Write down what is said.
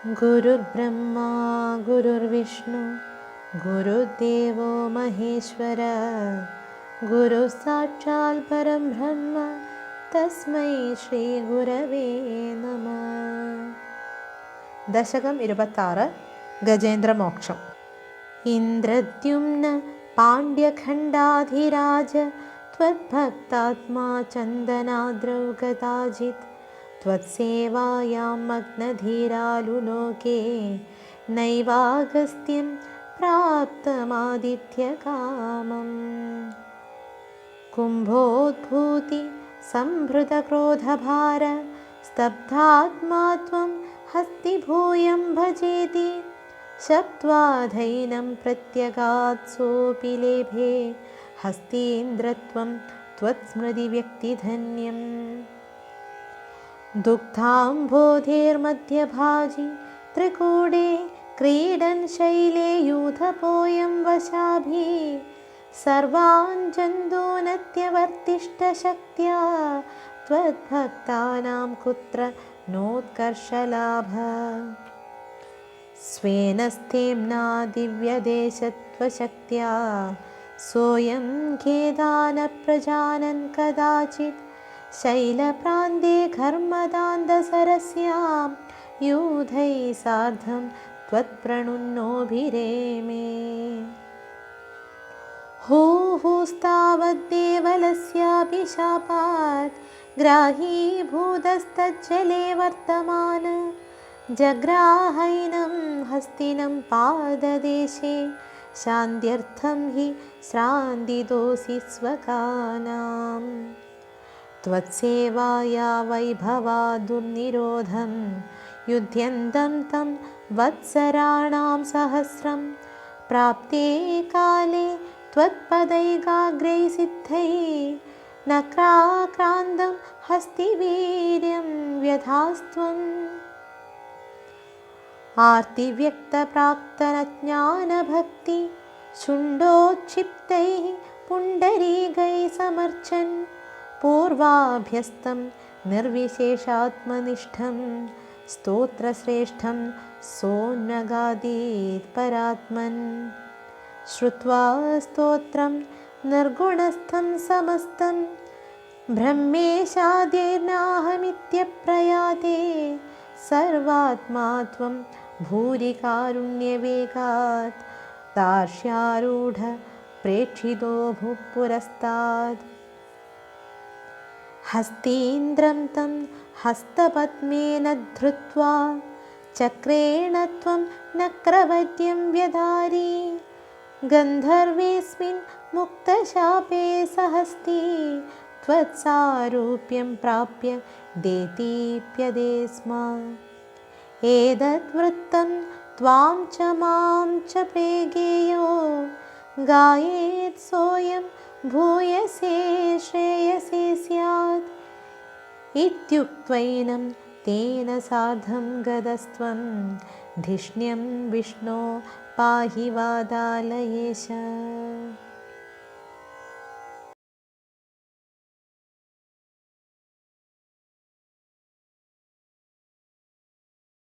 गुरुर्ब्रह्मा गुरुर्विष्णु गुरुर्देवो महेश्वर गुरुः साक्षात् परं ब्रह्म तस्मै श्रीगुरवे नमः. दशकं 26 गजेन्द्रमोक्षम्. इन्द्रद्युम्न पाण्ड्यखण्डाधिराज त्वद्भक्तात्मा चन्दनाद्रौ कदाचित् त्वत्सेवायां मग्नधीरालुलोके नैवागस्त्यं प्राप्तमादित्यकामम्. कुम्भोद्भूति संभृतक्रोधभार स्तब्धात्मा त्वं हस्तिभूयं भजेति शप्त्वाधैनं प्रत्यगात् सोऽपि लेभे हस्तीन्द्रत्वं त्वत्स्मृतिव्यक्तिधन्यम्. दुग्धाम्भोधेर्मध्यभाजि त्रिकूटे क्रीडन् शैले यूथपोऽयं वशाभिः सर्वान् जन्तूनत्यवर्तिष्ठशक्त्या त्वद्भक्तानां कुत्र नोत्कर्षलाभ. स्वेन स्थेम्ना दिव्यदेशत्वशक्त्या सोऽयं खेदानप्रजानन् कदाचित् शैलप्रान्ते घर्मदान्तसरस्यां यूथैः सार्धं त्वत्प्रणुन्नोभिरेमे. हुस्तावद्देवलस्यापि शापात् ग्राहीभूतस्तज्जले वर्तमान जग्राहैनं हस्तिनं पाददेशे शान्त्यर्थं हि श्रान्तिदोषि स्वकानाम्. त्वत्सेवाया वैभवात् दुर्निरोधं युध्यन्तं तं वत्सराणां सहस्रं प्राप्ते काले त्वत्पदैकाग्रैः सिद्धैः नक्राक्रान्तं हस्तिवीर्यं व्यधास्त्वम्. आर्तिव्यक्तप्राक्तनज्ञानभक्ति शुण्डोच्छिप्तैः पुण्डरीकैः समर्चन् पूर्वाभ्यस्तं निर्विशेषात्मनिष्ठं स्तोत्रश्रेष्ठं सोऽन्वगादीत् परात्मन्. श्रुत्वा स्तोत्रं निर्गुणस्थं समस्तं ब्रह्मेशाद्यैर्नाहमित्यप्रयाते सर्वात्मा त्वं भूरिकारुण्यवेगात् दार्श्यारूढ प्रेक्षितो भूः पुरस्तात्. हस्तीन्द्रं तं हस्तपद्मेन धृत्वा चक्रेण त्वं नक्रवद्यं व्यधारी गन्धर्वेऽस्मिन् मुक्तशापे सहस्ती त्वत्सारूप्यं प्राप्य देतीप्यदे स्म. एतद्वृत्तं त्वां च मां च प्रेगेयो गायेत् सोऽयं भूयसे श्रेयसे स्यात् इत्युक्त्वैनं तेन सार्धं गतस्त्वं धिष्ण्यं विष्णो पाहि वादालयेश.